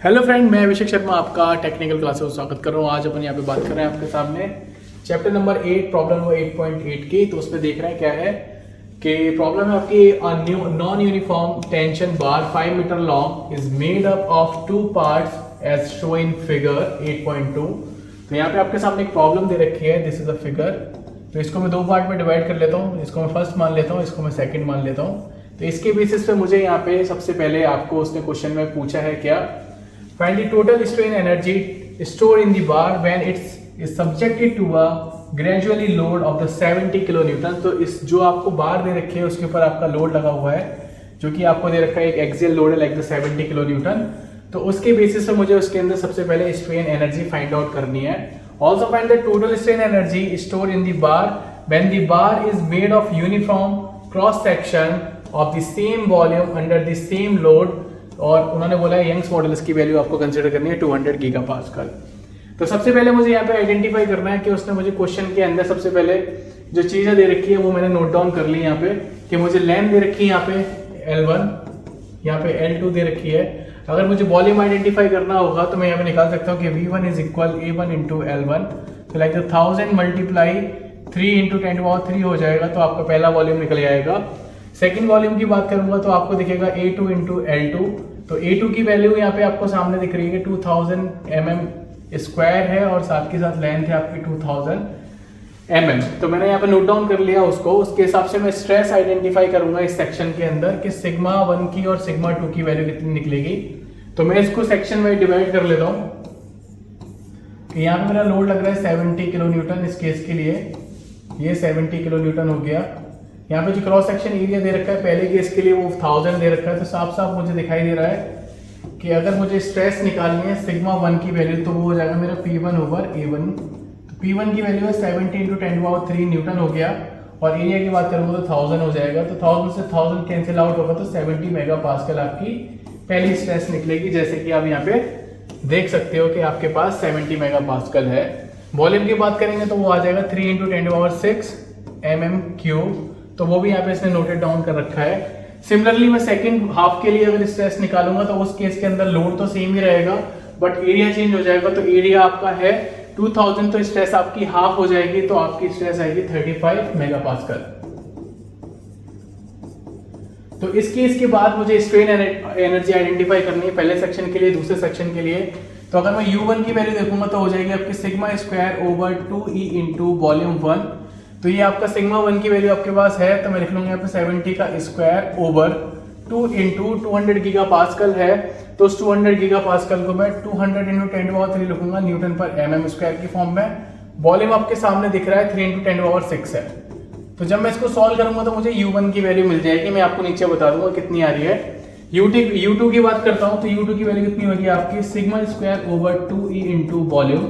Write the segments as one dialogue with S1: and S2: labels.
S1: Hello friend, मैं अभिषेक शर्मा आपका technical class में स्वागत कर रहा हूँ। आज अपन यहाँ पे बात कर रहे हैं आपके सामने चैप्टर नंबर 8 प्रॉब्लम नंबर 8.8 की। तो उसमें देख रहे हैं क्या है कि प्रॉब्लम है आपकी non uniform tension bar 5 metre long is made up of 2 parts as show in figure 8.2। तो यहाँ पे आपके सामने एक प्रॉब्लम दे रखी है, दिस इज अ फिगर। तो इसको मैं 2 पार्ट में डिवाइड कर लेता हूँ, इसको मैं फर्स्ट मान लेता हूँ, इसको मैं सेकेंड मान लेता हूँ। तो इसके बेसिस पे मुझे यहाँ पे सबसे पहले आपको उसने क्वेश्चन में पूछा है क्या, find the total strain energy stored in the bar when it's is subjected to a gradually load of the 70 kilonewton। तो इस जो आपको बार दे रखी है उसके ऊपर आपका लोड लगा हुआ है, जो कि आपको दे रखा है एक एक्सियल लोड है लाइक द 70 किलोन्यूटन। तो उसके बेसिस पे मुझे उसके अंदर सबसे पहले स्ट्रेन एनर्जी फाइंड आउट करनी है। Also find the total strain energy store in the bar when the bar is made of uniform cross section of the same volume under the same load. और उन्होंने बोला है Young's modulus की value आपको consider करनी है 200 gigapascal. तो सबसे पहले मुझे यहाँ पे आइडेंटिफाई करना है कि उसने मुझे क्वेश्चन के अंदर सबसे पहले जो चीजें दे रखी है वो मैंने नोट डाउन कर ली यहाँ पे कि मुझे लेंथ दे रखी है यहाँ पे L1, यहाँ पे L2 दे रखी है। अगर मुझे वॉल्यूम आइडेंटिफाई करना होगा तो मैं यहाँ पे निकाल सकता हूँ कि V1 is equal A1 into L1। तो लाइक 1000 मल्टीप्लाई 3 इंटू 10³ हो जाएगा, तो आपका पहला वॉल्यूम निकल जाएगा। सेकंड वॉल्यूम की बात करूंगा तो आपको दिखेगा A2 इंटू L2। तो A2 की वैल्यू यहाँ पे आपको सामने दिख रही है कि 2000 mm स्क्वायर है और साथ के साथ लेंथ है आपकी 2000 mm। तो मैंने यहाँ पे नोट डाउन कर लिया उसको। उसके हिसाब से मैं स्ट्रेस आइडेंटिफाई करूंगा इस सेक्शन के अंदर कि सिग्मा 1 की और सिग्मा 2 की वैल्यू कितनी निकलेगी। तो मैं इसको सेक्शन में डिवाइड कर लेता हूँ। यहाँ पे मेरा लोड लग रहा है 70 किलो न्यूटन इस केस के लिए, ये 70 किलो न्यूटन हो गया। यहाँ पे जो क्रॉस सेक्शन एरिया दे रखा है पहले केस के लिए वो 1000 दे रखा है। तो साफ साफ मुझे दिखाई दे रहा है कि अगर मुझे स्ट्रेस निकालनी है सिग्मा 1 की वैल्यू तो वो हो जाएगा मेरा P1 ओवर A1। तो P1 की वैल्यू है 70 इंटू 10³ न्यूटन हो गया। और एरिया की बात करूँगा तो 1000 हो जाएगा। तो 1000 से 1000 कैंसिल आउट होगा तो 70 मेगापास्कल आपकी पहली स्ट्रेस निकलेगी, जैसे कि आप यहाँ पे देख सकते हो कि आपके पास 70 मेगापास्कल है। वॉल्यूम की बात करेंगे तो वो आ जाएगा 3 इंटू 10⁻⁶ mm³। तो वो भी यहाँ पे इसने नोटेड डाउन कर रखा है। सिमिलरली मैं सेकंड हाफ के लिए अगर स्ट्रेस निकालूंगा तो उस केस के अंदर लोड तो सेम ही रहेगा बट एरिया चेंज हो जाएगा। तो एरिया आपका है 2000, तो स्ट्रेस आपकी हाफ हो जाएगी, तो आपकी स्ट्रेस आएगी 35 मेगापास्कल। तो इस केस के बाद मुझे स्ट्रेन एनर्जी आइडेंटिफाई करनी है पहले सेक्शन के लिए, दूसरे सेक्शन के लिए। तो अगर मैं U1 की वैल्यू देखूंगा तो हो जाएगी आपकी sigma square over 2E into volume 1। तो ये आपका सिग्मा 1 की वैल्यू आपके पास है, तो मैं लिख लूंगा यहाँ पे 70 का स्क्वायर ओवर 2 इंटू 200 गीगापास्कल है। तो उस 200 गीगापास्कल को मैं 200 इंटू 10³ लिखूंगा न्यूटन पर mm स्क्वायर की फॉर्म में। वॉल्यूम आपके सामने दिख रहा है 3 इंटू 10⁻⁶ है। तो जब मैं इसको सॉल्व करूंगा तो मुझे U1 की वैल्यू मिल जाएगी। मैं आपको नीचे बता दूंगा कितनी आ रही है। U2 की बात करता हूँ तो U2 की वैल्यू कितनी होगी आपकी sigma square over 2E into volume,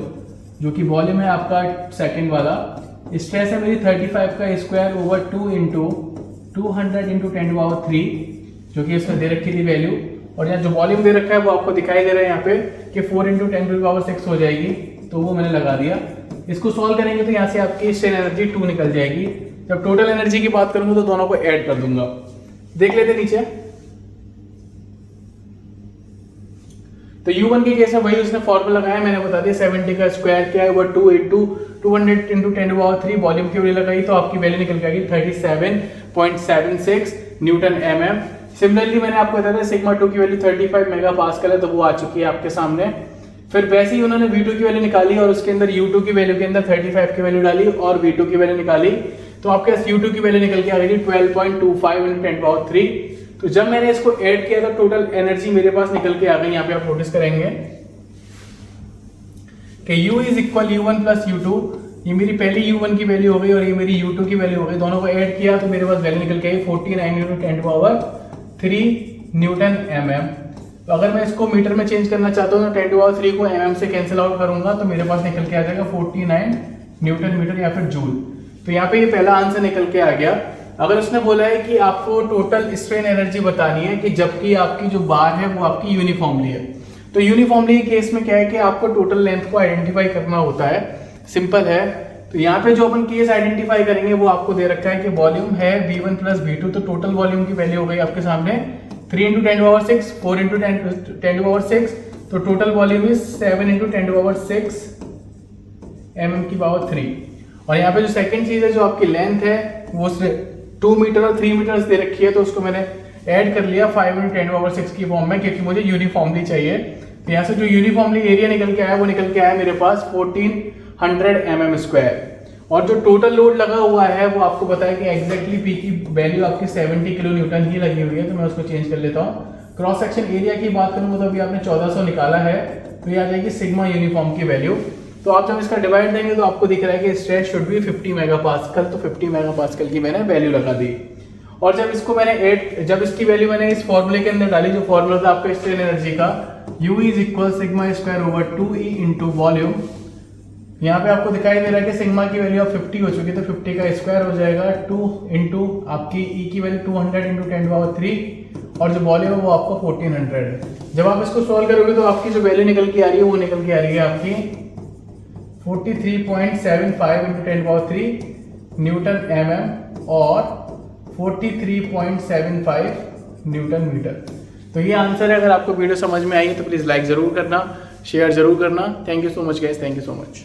S1: जो कि वॉल्यूम है आपका सेकेंड वाला। स्ट्रेस है मेरी 35 का स्क्वायर ओवर 2 इंटू 200 इंटू 10⁻⁵, जो कि इसमें दे रखी थी वैल्यू। और यहाँ जो वॉल्यूम दे रखा है वो आपको दिखाई दे रहा है यहाँ पे कि 4 इंटू 10⁻⁶ हो जाएगी, तो वो मैंने लगा दिया। इसको सॉल्व करेंगे तो यहाँ से आपकी स्ट्रेन एनर्जी 2 निकल जाएगी। जब टोटल एनर्जी की बात करूंगा तो दोनों को ऐड कर दूंगा। देख लेते नीचे। तो U1 के केस में वही उसने फॉर्मूला लगाया, मैंने बता दिया 70 का स्क्वायर क्या है वो 2 इंटू 200 इंटू 10⁻³ वॉल्यूम की वैल्यू लगाई तो आपकी वैल्यू निकल के आएगी 37.76 न्यूटन mm। सिमिलरली मैंने आपको बताया था सिग्मा 2 की वैल्यू 35 मेगापास्कल है, तो वो आ चुकी है आपके सामने। फिर वैसे ही उन्होंने V2 की वैल्यू निकाली और उसके अंदर U2 की वैल्यू के अंदर 35 की वैल्यू डाली और V2 की वैल्यू निकाली, तो आपके पास U2 की वैल्यू निकल के आ गई 12.25 इंटू 10⁻³। तो जब मैंने इसको ऐड किया तो टोटल एनर्जी मेरे पास निकल के आ गई। यहाँ पे आप नोटिस करेंगे कि U is equal U1 plus U2। ये मेरी पहली U1 की वैल्यू हो गई और ये मेरी U2 की वैल्यू हो गई। दोनों को ऐड किया तो मेरे पास वैल्यू निकल के आई 49 इंटू 10⁻³ न्यूटन mm। तो अगर मैं इसको मीटर में चेंज करना चाहता हूँ तो 10⁻³ को mm से कैंसिल आउट करूंगा तो मेरे पास निकल के आ जाएगा 49 न्यूटन मीटर या फिर जूल। तो यहाँ पे ये पहला आंसर निकल के आ गया। अगर उसने बोला है कि आपको टोटल स्ट्रेन एनर्जी बतानी है कि जबकि आपकी जो बार है वो आपकी यूनिफॉर्मली है, तो यूनिफॉर्मली केस में क्या है कि आपको टोटल लेंथ को आइडेंटिफाई करना होता है। सिंपल है। तो यहाँ पे जो अपन केस आइडेंटिफाई करेंगे वो आपको दे रखा है कि वॉल्यूम है V1 प्लस V2। तो टोटल वॉल्यूम की वैल्यू हो गई आपके सामने 3 इंटू 10⁻⁶, 4 इंटू 10⁻⁶। तो टोटल वॉल्यूम इज 7 × 10⁶ mm की पावर 3। और यहाँ पे जो सेकंड चीज है, जो आपकी लेंथ है वो 2 मीटर और 3 मीटर दे रखी है, तो उसको मैंने ऐड कर लिया 5 × 10⁶ की फॉर्म में, क्योंकि मुझे यूनिफॉर्मली चाहिए। तो यहाँ से जो यूनिफॉर्मली एरिया निकल के आया वो निकल के आया मेरे पास 1400 mm²। और जो टोटल लोड लगा हुआ है वो आपको पता है कि एग्जैक्टली पी की वैल्यू आपकी 70 किलो न्यूटन ही लगी हुई है, तो मैं उसको चेंज कर लेता हूँ। क्रॉस सेक्शन एरिया की बात करूँ तो अभी आपने 1400 निकाला है, तो ये आ जाएगी सिग्मा यूनिफॉर्म की वैल्यू। तो आप जब इसका डिवाइड देंगे तो आपको दिख रहा है कि स्ट्रेस शुड बी 50 मेगापास्कल, तो 50 मेगापास्कल की मैंने वैल्यू लगा दी। और जब इसको मैंने जब इसकी वैल्यू मैंने इस फॉर्मूले के अंदर डाली, जो फॉर्मूला था आपका स्ट्रेन एनर्जी का, U = σ²/2E × वॉल्यूम। यहाँ पे आपको दिखाई दे रहा है कि सिग्मा की वैल्यू अब 50 हो चुकी है, तो 50 का स्क्वायर हो जाएगा 2 × आपकी E की वैल्यू 200 × 10⁻3, और जो वॉल्यूम है वो आपको 1400 है। जब आप इसको सॉल्व करोगे तो आपकी जो वैल्यू निकल के आ रही है वो निकल के आ रही है आपकी 43.75 × 10⁻3 न्यूटन mm और 43.75 न्यूटन मीटर। तो ये आंसर है। अगर आपको वीडियो समझ में आई है तो प्लीज़ लाइक ज़रूर करना, शेयर ज़रूर करना। Thank you so much guys, thank you so much.